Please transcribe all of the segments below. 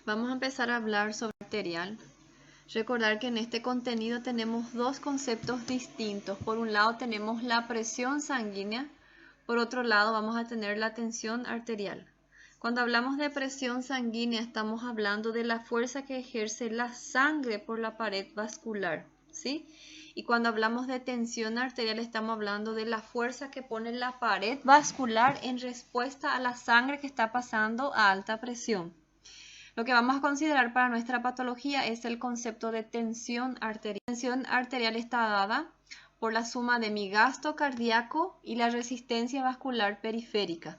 Vamos a empezar a hablar sobre arterial. Recordar que en este contenido tenemos dos conceptos distintos. Por un lado tenemos la presión sanguínea, por otro lado vamos a tener la tensión arterial. Cuando hablamos de presión sanguínea estamos hablando de la fuerza que ejerce la sangre por la pared vascular, ¿sí? Y cuando hablamos de tensión arterial estamos hablando de la fuerza que pone la pared vascular en respuesta a la sangre que está pasando a alta presión. Lo que vamos a considerar para nuestra patología es el concepto de tensión arterial. La tensión arterial está dada por la suma de mi gasto cardíaco y la resistencia vascular periférica.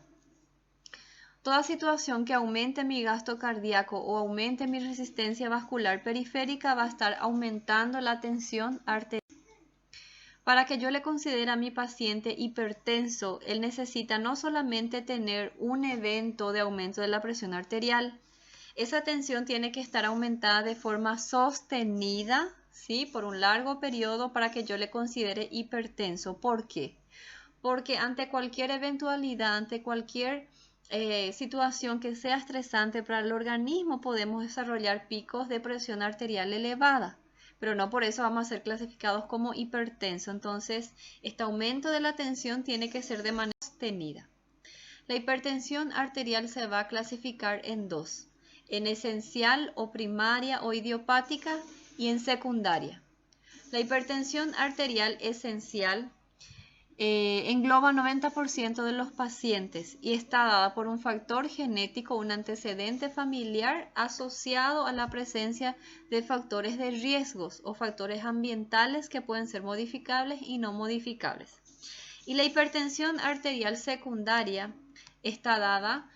Toda situación que aumente mi gasto cardíaco o aumente mi resistencia vascular periférica va a estar aumentando la tensión arterial. Para que yo le considere a mi paciente hipertenso, él necesita no solamente tener un evento de aumento de la presión arterial, esa tensión tiene que estar aumentada de forma sostenida, ¿sí? Por un largo periodo para que yo le considere hipertenso. ¿Por qué? Porque ante cualquier eventualidad, ante cualquier situación que sea estresante para el organismo, podemos desarrollar picos de presión arterial elevada, pero no por eso vamos a ser clasificados como hipertenso. Entonces, este aumento de la tensión tiene que ser de manera sostenida. La hipertensión arterial se va a clasificar en dos: en esencial o primaria o idiopática y en secundaria. La hipertensión arterial esencial engloba 90% de los pacientes y está dada por un factor genético, un antecedente familiar asociado a la presencia de factores de riesgos o factores ambientales que pueden ser modificables y no modificables. Y la hipertensión arterial secundaria está dada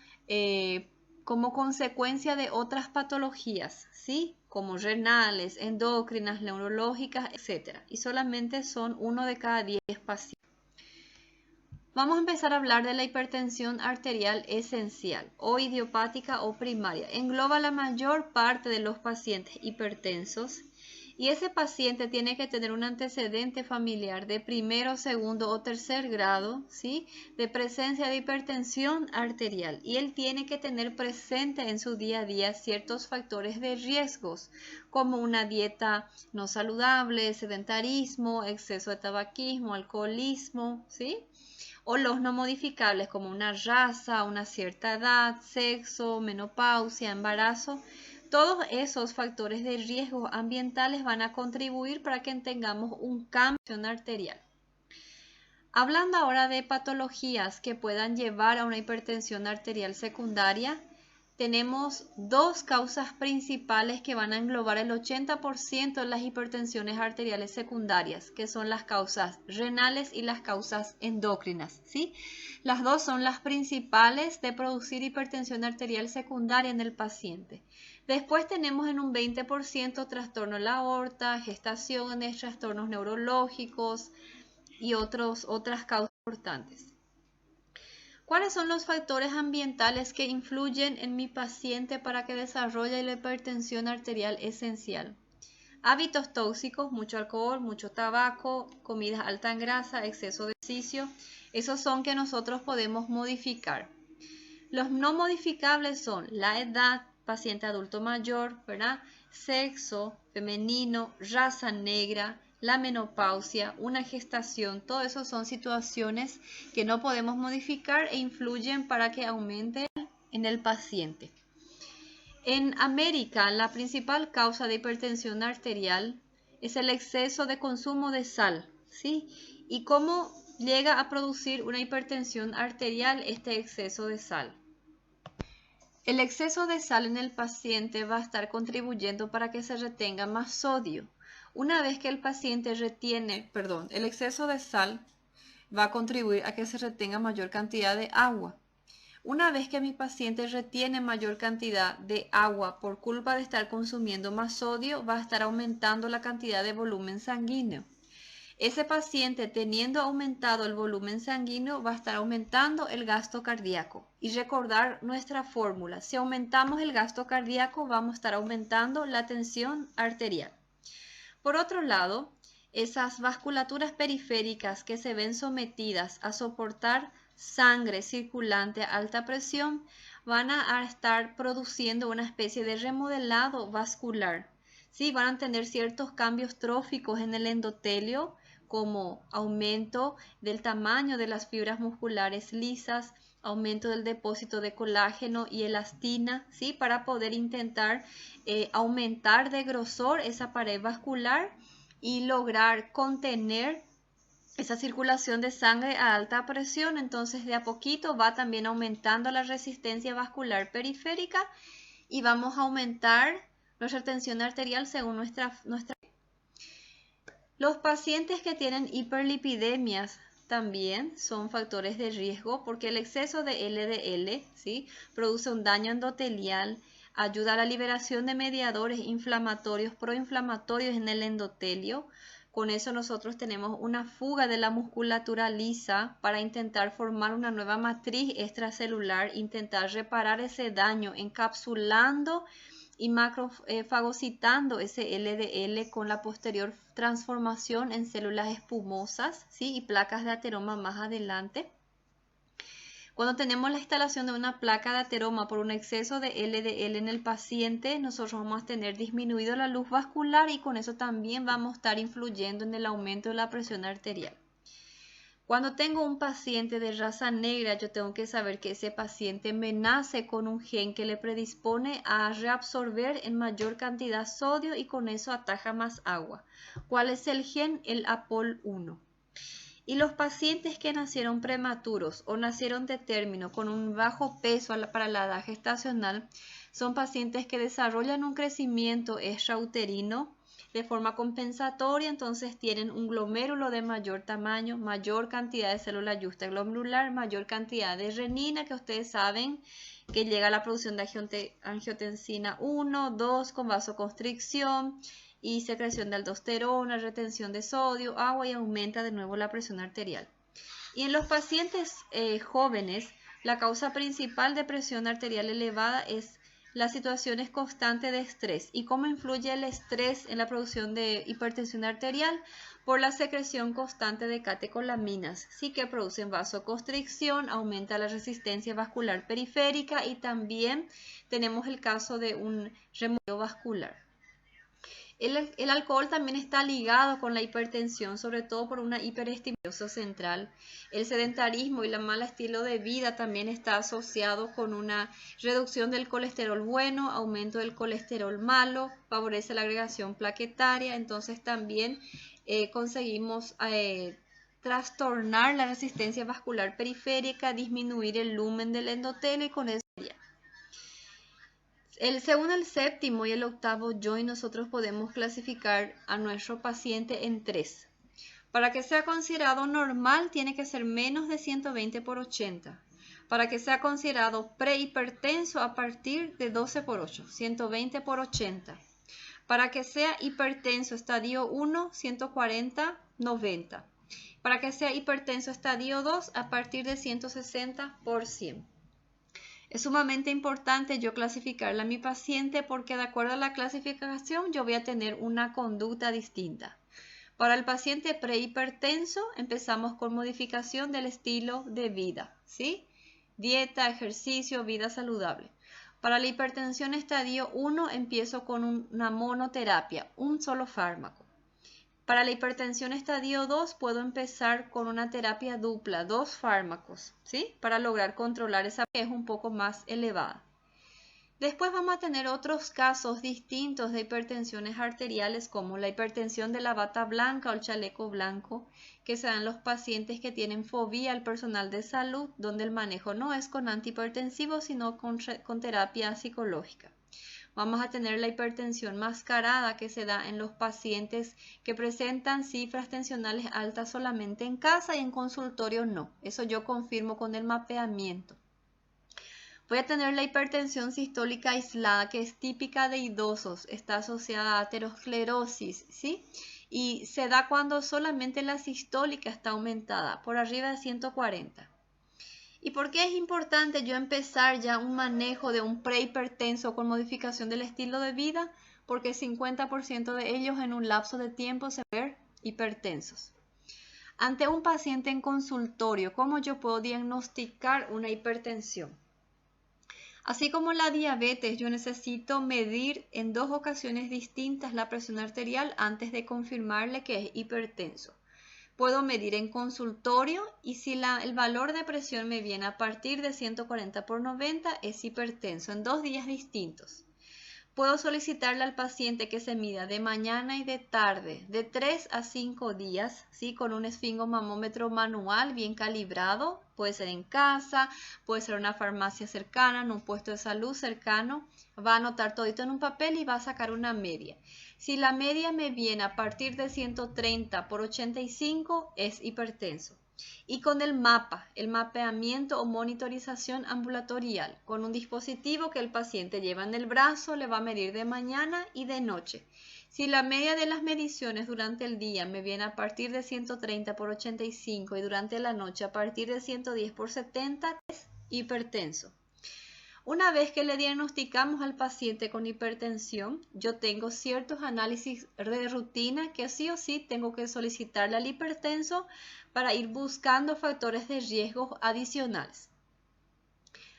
como consecuencia de otras patologías, ¿sí? Como renales, endocrinas, neurológicas, etc. Y solamente son 1 de cada 10 pacientes. Vamos a empezar a hablar de la hipertensión arterial esencial o idiopática o primaria. Engloba la mayor parte de los pacientes hipertensos y ese paciente tiene que tener un antecedente familiar de primero, segundo o tercer grado, ¿sí? De presencia de hipertensión arterial, y él tiene que tener presente en su día a día ciertos factores de riesgos como una dieta no saludable, sedentarismo, exceso de tabaquismo, alcoholismo, ¿sí? O los no modificables como una raza, una cierta edad, sexo, menopausia, embarazo. Todos esos factores de riesgo ambientales van a contribuir para que tengamos un cambio en la presión arterial. Hablando ahora de patologías que puedan llevar a una hipertensión arterial secundaria, tenemos dos causas principales que van a englobar el 80% de las hipertensiones arteriales secundarias, que son las causas renales y las causas endócrinas, ¿sí? Las dos son las principales de producir hipertensión arterial secundaria en el paciente. Después tenemos en un 20% trastorno de la aorta, gestaciones, trastornos neurológicos y otras causas importantes. ¿Cuáles son los factores ambientales que influyen en mi paciente para que desarrolle la hipertensión arterial esencial? Hábitos tóxicos, mucho alcohol, mucho tabaco, comidas alta en grasa, exceso de ejercicio. Esos son que nosotros podemos modificar. Los no modificables son la edad, paciente adulto mayor, ¿verdad? Sexo femenino, raza negra, la menopausia, una gestación. Todo eso son situaciones que no podemos modificar e influyen para que aumente en el paciente. En América, la principal causa de hipertensión arterial es el exceso de consumo de sal, ¿sí? ¿Y cómo llega a producir una hipertensión arterial este exceso de sal? El exceso de sal en el paciente va a estar contribuyendo para que se retenga más sodio. Una vez que el paciente el exceso de sal va a contribuir a que se retenga mayor cantidad de agua. Una vez que mi paciente retiene mayor cantidad de agua por culpa de estar consumiendo más sodio, va a estar aumentando la cantidad de volumen sanguíneo. Ese paciente, teniendo aumentado el volumen sanguíneo, va a estar aumentando el gasto cardíaco. Y recordar nuestra fórmula: si aumentamos el gasto cardíaco, vamos a estar aumentando la tensión arterial. Por otro lado, esas vasculaturas periféricas que se ven sometidas a soportar sangre circulante a alta presión van a estar produciendo una especie de remodelado vascular. ¿Sí? Van a tener ciertos cambios tróficos en el endotelio, como aumento del tamaño de las fibras musculares lisas, aumento del depósito de colágeno y elastina, ¿sí? Para poder intentar aumentar de grosor esa pared vascular y lograr contener esa circulación de sangre a alta presión. Entonces de a poquito va también aumentando la resistencia vascular periférica y vamos a aumentar nuestra tensión arterial según nuestra. Los pacientes que tienen hiperlipidemias también son factores de riesgo porque el exceso de LDL, ¿sí? Produce un daño endotelial, ayuda a la liberación de mediadores inflamatorios, proinflamatorios en el endotelio. Con eso nosotros tenemos una fuga de la musculatura lisa para intentar formar una nueva matriz extracelular, intentar reparar ese daño encapsulando y macrofagocitando ese LDL con la posterior transformación en células espumosas, ¿sí? Y placas de ateroma más adelante. Cuando tenemos la instalación de una placa de ateroma por un exceso de LDL en el paciente, nosotros vamos a tener disminuido la luz vascular y con eso también vamos a estar influyendo en el aumento de la presión arterial. Cuando tengo un paciente de raza negra, yo tengo que saber que ese paciente me nace con un gen que le predispone a reabsorber en mayor cantidad sodio y con eso ataja más agua. ¿Cuál es el gen? El APOL1. Y los pacientes que nacieron prematuros o nacieron de término con un bajo peso para la edad gestacional son pacientes que desarrollan un crecimiento extrauterino de forma compensatoria, entonces tienen un glomérulo de mayor tamaño, mayor cantidad de célula justa glomerular, mayor cantidad de renina, que ustedes saben que llega a la producción de angiotensina 1, 2 con vasoconstricción y secreción de aldosterona, retención de sodio, agua y aumenta de nuevo la presión arterial. Y en los pacientes jóvenes, la causa principal de presión arterial elevada es las situaciones constantes de estrés. ¿Y cómo influye el estrés en la producción de hipertensión arterial? Por la secreción constante de catecolaminas, sí, que producen vasoconstricción, aumenta la resistencia vascular periférica y también tenemos el caso de un remodelado vascular. El alcohol también está ligado con la hipertensión, sobre todo por una hiperestimulación central. El sedentarismo y el mal estilo de vida también está asociado con una reducción del colesterol bueno, aumento del colesterol malo, favorece la agregación plaquetaria, entonces también conseguimos trastornar la resistencia vascular periférica, disminuir el lumen del endotelio y con eso según el séptimo y el octavo joint, nosotros podemos clasificar a nuestro paciente en 3. Para que sea considerado normal, tiene que ser menos de 120/80. Para que sea considerado prehipertenso, a partir de 12/8, 120/80. Para que sea hipertenso, estadio 1, 140/90. Para que sea hipertenso, estadio 2, a partir de 160/100. Es sumamente importante yo clasificarla a mi paciente porque de acuerdo a la clasificación yo voy a tener una conducta distinta. Para el paciente prehipertenso empezamos con modificación del estilo de vida, ¿sí? Dieta, ejercicio, vida saludable. Para la hipertensión estadio 1 empiezo con una monoterapia, un solo fármaco. Para la hipertensión estadio 2 puedo empezar con una terapia dupla, 2 fármacos, ¿sí? Para lograr controlar esa que es un poco más elevada. Después vamos a tener otros casos distintos de hipertensiones arteriales como la hipertensión de la bata blanca o el chaleco blanco, que se dan en los pacientes que tienen fobia al personal de salud, donde el manejo no es con antihipertensivos, sino con terapia psicológica. Vamos a tener la hipertensión mascarada que se da en los pacientes que presentan cifras tensionales altas solamente en casa y en consultorio no. Eso yo confirmo con el mapeamiento. Voy a tener la hipertensión sistólica aislada que es típica de idosos, está asociada a aterosclerosis, ¿sí? Y se da cuando solamente la sistólica está aumentada, por arriba de 140. ¿Y por qué es importante yo empezar ya un manejo de un prehipertenso con modificación del estilo de vida? Porque 50% de ellos en un lapso de tiempo se ven hipertensos. Ante un paciente en consultorio, ¿cómo yo puedo diagnosticar una hipertensión? Así como la diabetes, yo necesito medir en 2 ocasiones distintas la presión arterial antes de confirmarle que es hipertenso. Puedo medir en consultorio y si el valor de presión me viene a partir de 140/90 es hipertenso en 2 días distintos. Puedo solicitarle al paciente que se mida de mañana y de tarde, de 3 a 5 días, ¿sí? Con un esfingomamómetro manual bien calibrado. Puede ser en casa, puede ser en una farmacia cercana, en un puesto de salud cercano. Va a anotar todito en un papel y va a sacar una media. Si la media me viene a partir de 130/85, es hipertenso. Y con el MAPA, el mapeamiento o monitorización ambulatorial, con un dispositivo que el paciente lleva en el brazo, le va a medir de mañana y de noche. Si la media de las mediciones durante el día me viene a partir de 130/85 y durante la noche a partir de 110/70, es hipertenso. Una vez que le diagnosticamos al paciente con hipertensión, yo tengo ciertos análisis de rutina que sí o sí tengo que solicitarle al hipertenso para ir buscando factores de riesgo adicionales.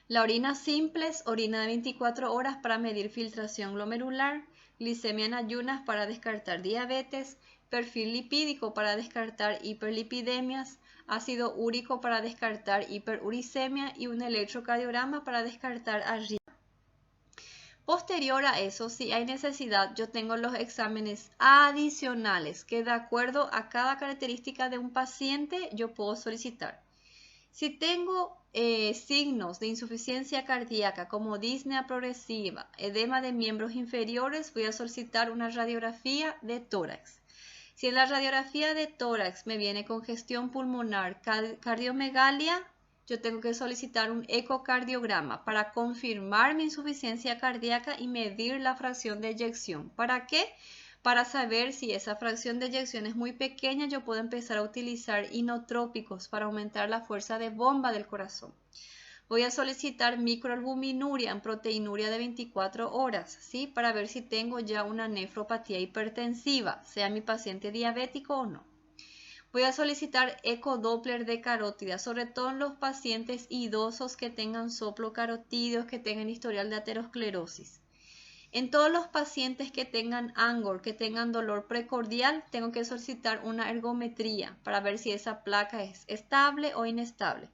La orina simple es orina de 24 horas para medir filtración glomerular, glicemia en ayunas para descartar diabetes, perfil lipídico para descartar hiperlipidemias, ácido úrico para descartar hiperuricemia y un electrocardiograma para descartar arritmia. Posterior a eso, si hay necesidad, yo tengo los exámenes adicionales que de acuerdo a cada característica de un paciente yo puedo solicitar. Si tengo signos de insuficiencia cardíaca como disnea progresiva, edema de miembros inferiores, voy a solicitar una radiografía de tórax. Si en la radiografía de tórax me viene congestión pulmonar, cardiomegalia, yo tengo que solicitar un ecocardiograma para confirmar mi insuficiencia cardíaca y medir la fracción de eyección. ¿Para qué? Para saber si esa fracción de eyección es muy pequeña, yo puedo empezar a utilizar inotrópicos para aumentar la fuerza de bomba del corazón. Voy a solicitar microalbuminuria en proteinuria de 24 horas, ¿sí? Para ver si tengo ya una nefropatía hipertensiva, sea mi paciente diabético o no. Voy a solicitar ecodoppler de carótida, sobre todo en los pacientes idosos que tengan soplo carotídeos, que tengan historial de aterosclerosis. En todos los pacientes que tengan ANGOR, que tengan dolor precordial, tengo que solicitar una ergometría para ver si esa placa es estable o inestable.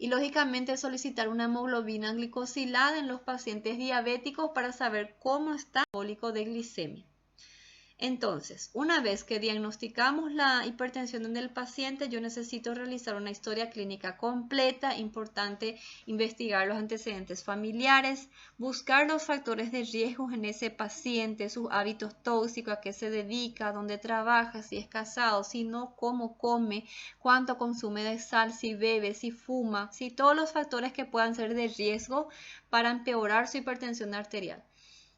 Y lógicamente solicitar una hemoglobina glicosilada en los pacientes diabéticos para saber cómo está el metabólico de glicemia. Entonces, una vez que diagnosticamos la hipertensión en el paciente, yo necesito realizar una historia clínica completa, importante investigar los antecedentes familiares, buscar los factores de riesgo en ese paciente, sus hábitos tóxicos, a qué se dedica, dónde trabaja, si es casado, si no, cómo come, cuánto consume de sal, si bebe, si fuma, si todos los factores que puedan ser de riesgo para empeorar su hipertensión arterial.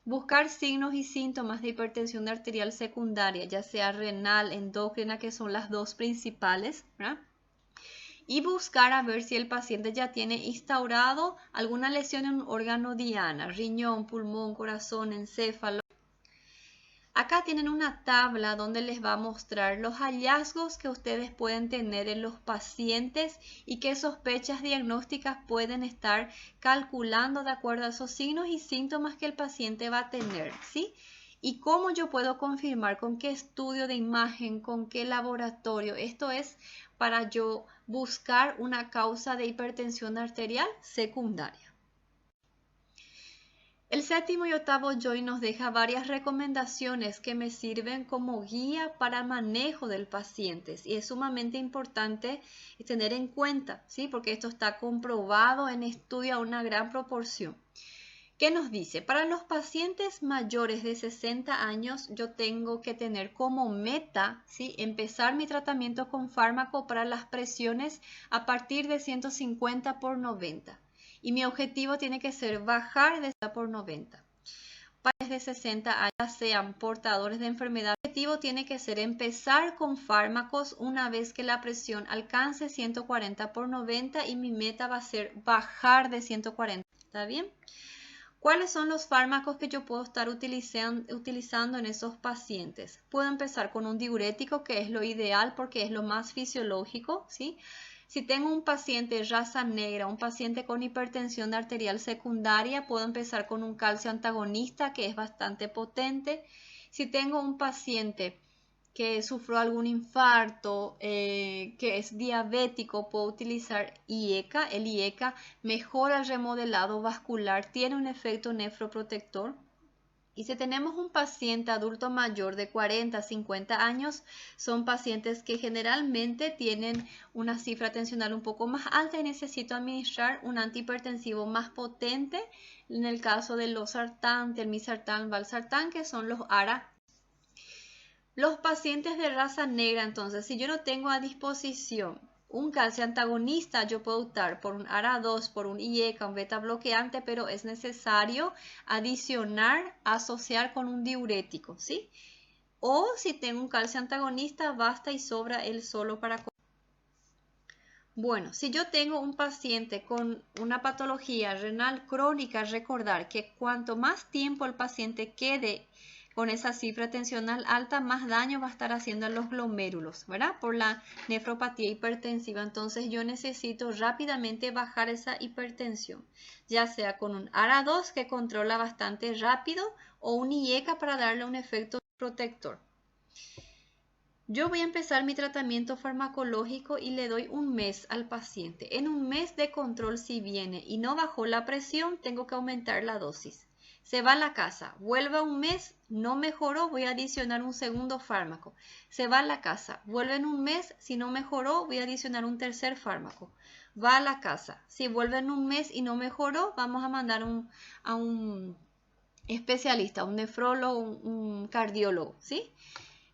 Buscar signos y síntomas de hipertensión arterial secundaria, ya sea renal, endocrina, que son las dos principales, ¿verdad? Y buscar a ver si el paciente ya tiene instaurado alguna lesión en un órgano diana, riñón, pulmón, corazón, encéfalo. Acá tienen una tabla donde les va a mostrar los hallazgos que ustedes pueden tener en los pacientes y qué sospechas diagnósticas pueden estar calculando de acuerdo a esos signos y síntomas que el paciente va a tener, ¿sí? Y cómo yo puedo confirmar con qué estudio de imagen, con qué laboratorio. Esto es para yo buscar una causa de hipertensión arterial secundaria. El séptimo y octavo joint nos deja varias recomendaciones que me sirven como guía para manejo del paciente y es sumamente importante tener en cuenta, ¿sí? Porque esto está comprobado en estudio a una gran proporción. ¿Qué nos dice? Para los pacientes mayores de 60 años yo tengo que tener como meta, ¿sí? Empezar mi tratamiento con fármaco para las presiones a partir de 150/90. Y mi objetivo tiene que ser bajar de 150/90. Para de 60 años sean portadores de enfermedad, el objetivo tiene que ser empezar con fármacos una vez que la presión alcance 140/90 y mi meta va a ser bajar de 140. ¿Está bien? ¿Cuáles son los fármacos que yo puedo estar utilizando en esos pacientes? Puedo empezar con un diurético, que es lo ideal porque es lo más fisiológico, ¿sí? Si tengo un paciente raza negra, un paciente con hipertensión arterial secundaria, puedo empezar con un calcio antagonista que es bastante potente. Si tengo un paciente que sufrió algún infarto, que es diabético, puedo utilizar IECA. El IECA mejora el remodelado vascular, tiene un efecto nefroprotector. Y si tenemos un paciente adulto mayor de 40 a 50 años, son pacientes que generalmente tienen una cifra tensional un poco más alta y necesito administrar un antihipertensivo más potente. En el caso del losartán, telmisartán, valsartán, que son los ARA. Los pacientes de raza negra, entonces, si yo no tengo a disposición un calcio antagonista, yo puedo optar por un ARA2, por un IECA, un beta bloqueante, pero es necesario adicionar, asociar con un diurético, ¿sí? O si tengo un calcio antagonista, basta y sobra él solo para... Bueno, si yo tengo un paciente con una patología renal crónica, recordar que cuanto más tiempo el paciente quede con esa cifra tensional alta, más daño va a estar haciendo a los glomérulos, ¿verdad? Por la nefropatía hipertensiva. Entonces yo necesito rápidamente bajar esa hipertensión, ya sea con un ARA2 que controla bastante rápido o un IECA para darle un efecto protector. Yo voy a empezar mi tratamiento farmacológico y le doy un mes al paciente. En un mes de control, si viene y no bajó la presión, tengo que aumentar la dosis. Se va a la casa, vuelve a un mes, no mejoró, voy a adicionar un segundo fármaco. Se va a la casa, vuelve en un mes, si no mejoró, voy a adicionar un tercer fármaco. Va a la casa, si vuelve en un mes y no mejoró, vamos a mandar a un especialista, un nefrólogo, un cardiólogo, ¿sí?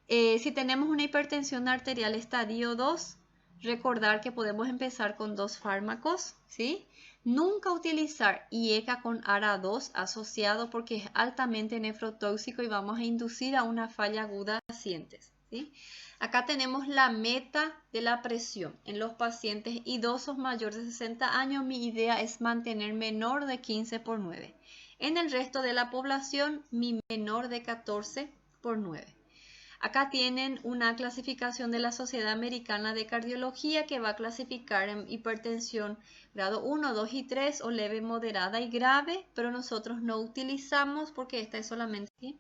Si tenemos una hipertensión arterial estadio 2, recordar que podemos empezar con 2 fármacos, ¿sí? Nunca utilizar IECA con ARA2 asociado porque es altamente nefrotóxico y vamos a inducir a una falla aguda en pacientes, ¿sí? Acá tenemos la meta de la presión. En los pacientes idosos mayores de 60 años, mi idea es mantener menor de 15/9. En el resto de la población, mi menor de 14/9. Acá tienen una clasificación de la Sociedad Americana de Cardiología que va a clasificar en hipertensión grado 1, 2 y 3 o leve, moderada y grave, pero nosotros no utilizamos porque esta es solamente aquí.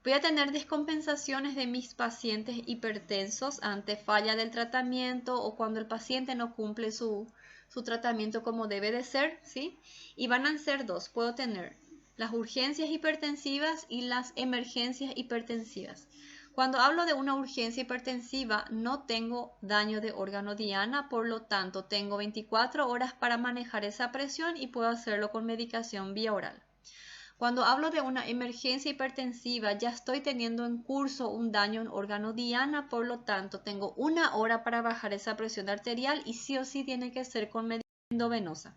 Voy a tener descompensaciones de mis pacientes hipertensos ante falla del tratamiento o cuando el paciente no cumple su tratamiento como debe de ser, ¿sí? Y van a ser 2. Puedo tener las urgencias hipertensivas y las emergencias hipertensivas. Cuando hablo de una urgencia hipertensiva, no tengo daño de órgano diana, por lo tanto, tengo 24 horas para manejar esa presión y puedo hacerlo con medicación vía oral. Cuando hablo de una emergencia hipertensiva, ya estoy teniendo en curso un daño en órgano diana, por lo tanto, tengo 1 hora para bajar esa presión arterial y sí o sí tiene que ser con medicación endovenosa.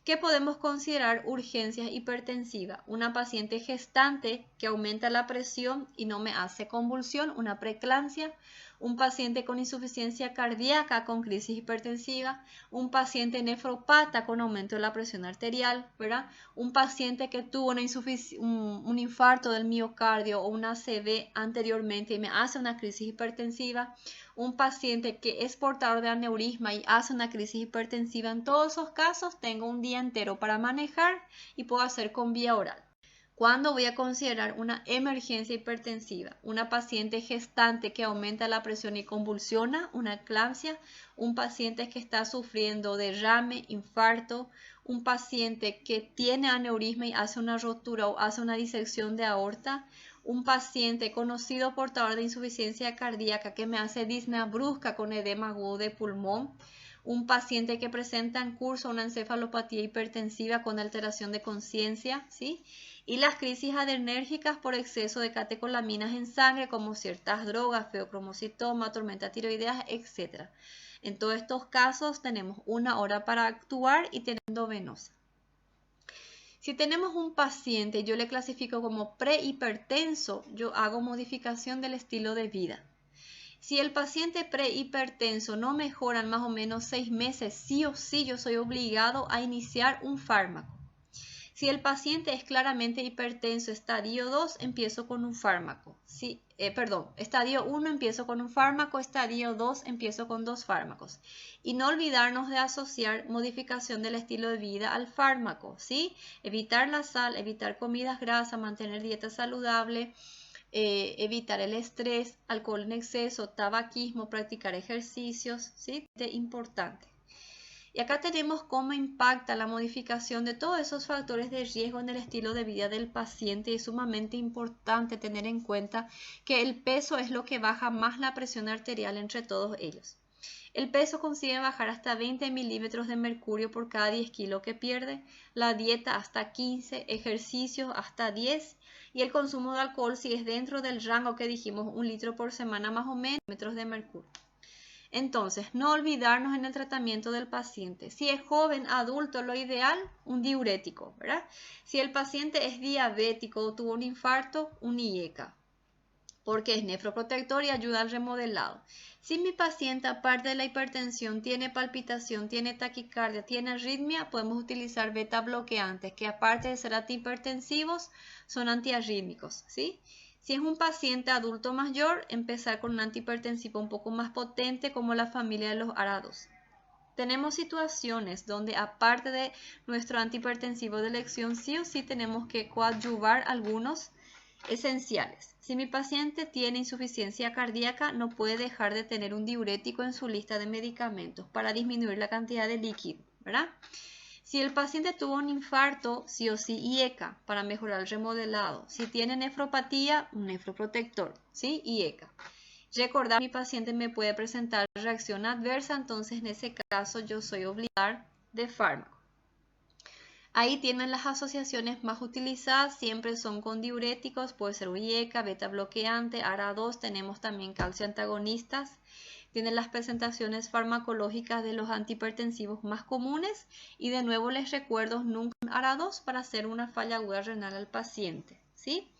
¿Qué podemos considerar urgencias hipertensivas? Una paciente gestante que aumenta la presión y no me hace convulsión, una preeclampsia. Un paciente con insuficiencia cardíaca con crisis hipertensiva. Un paciente nefropata con aumento de la presión arterial, ¿verdad? Un paciente que tuvo un infarto del miocardio o una ACV anteriormente y me hace una crisis hipertensiva. Un paciente que es portador de aneurisma y hace una crisis hipertensiva. En todos esos casos tengo un día entero para manejar y puedo hacer con vía oral. ¿Cuándo voy a considerar una emergencia hipertensiva? Una paciente gestante que aumenta la presión y convulsiona, una eclampsia, un paciente que está sufriendo derrame, infarto, un paciente que tiene aneurisma y hace una rotura o hace una disección de aorta, un paciente conocido portador de insuficiencia cardíaca que me hace disnea brusca con edema agudo de pulmón, un paciente que presenta en curso una encefalopatía hipertensiva con alteración de conciencia, ¿sí? Y las crisis adrenérgicas por exceso de catecolaminas en sangre, como ciertas drogas, feocromocitoma, tormenta tiroidea, etc. En todos estos casos tenemos 1 hora para actuar y teniendo venosa. Si tenemos un paciente, yo le clasifico como prehipertenso, yo hago modificación del estilo de vida. Si el paciente prehipertenso no mejora en más o menos 6 meses, sí o sí yo soy obligado a iniciar un fármaco. Si el paciente es claramente hipertenso, estadio 2, empiezo con un fármaco. Estadio 1 empiezo con un fármaco, estadio 2 empiezo con 2 fármacos. Y no olvidarnos de asociar modificación del estilo de vida al fármaco, ¿sí? Evitar la sal, evitar comidas grasas, mantener dieta saludable, evitar el estrés, alcohol en exceso, tabaquismo, practicar ejercicios, ¿sí? Importante. Y acá tenemos cómo impacta la modificación de todos esos factores de riesgo en el estilo de vida del paciente. Y es sumamente importante tener en cuenta que el peso es lo que baja más la presión arterial entre todos ellos. El peso consigue bajar hasta 20 milímetros de mercurio por cada 10 kilos que pierde, la dieta hasta 15, ejercicios hasta 10 y el consumo de alcohol si es dentro del rango que dijimos 1 litro por semana más o menos milímetros de mercurio. Entonces, no olvidarnos en el tratamiento del paciente. Si es joven, adulto, lo ideal, un diurético, ¿verdad? Si el paciente es diabético o tuvo un infarto, un IECA, porque es nefroprotector y ayuda al remodelado. Si mi paciente, aparte de la hipertensión, tiene palpitación, tiene taquicardia, tiene arritmia, podemos utilizar beta bloqueantes, que aparte de ser antihipertensivos, son antiarrítmicos, ¿sí? Si es un paciente adulto mayor, empezar con un antihipertensivo un poco más potente como la familia de los ARA2. Tenemos situaciones donde aparte de nuestro antihipertensivo de elección, sí o sí tenemos que coadyuvar algunos esenciales. Si mi paciente tiene insuficiencia cardíaca, no puede dejar de tener un diurético en su lista de medicamentos para disminuir la cantidad de líquido, ¿verdad? Si el paciente tuvo un infarto, sí o sí IECA para mejorar el remodelado. Si tiene nefropatía, un nefroprotector, ¿sí? IECA. Recordar, mi paciente me puede presentar reacción adversa, entonces en ese caso yo soy obligada de fármaco. Ahí tienen las asociaciones más utilizadas, siempre son con diuréticos, puede ser IECA, beta bloqueante, ARA2, tenemos también calcio antagonistas. Tienen las presentaciones farmacológicas de los antihipertensivos más comunes y de nuevo les recuerdo nunca un ARA2 para hacer una falla aguda renal al paciente, ¿sí?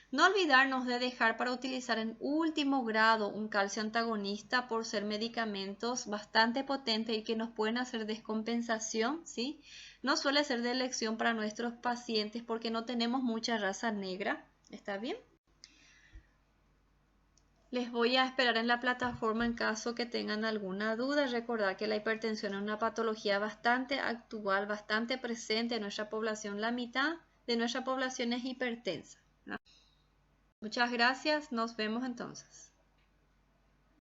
No olvidarnos de dejar para utilizar en último grado un calcio antagonista por ser medicamentos bastante potentes y que nos pueden hacer descompensación, ¿sí? No suele ser de elección para nuestros pacientes porque no tenemos mucha raza negra, ¿está bien? Les voy a esperar en la plataforma en caso que tengan alguna duda. Recordar que la hipertensión es una patología bastante actual, bastante presente en nuestra población. La mitad de nuestra población es hipertensa, ¿no? Muchas gracias. Nos vemos entonces.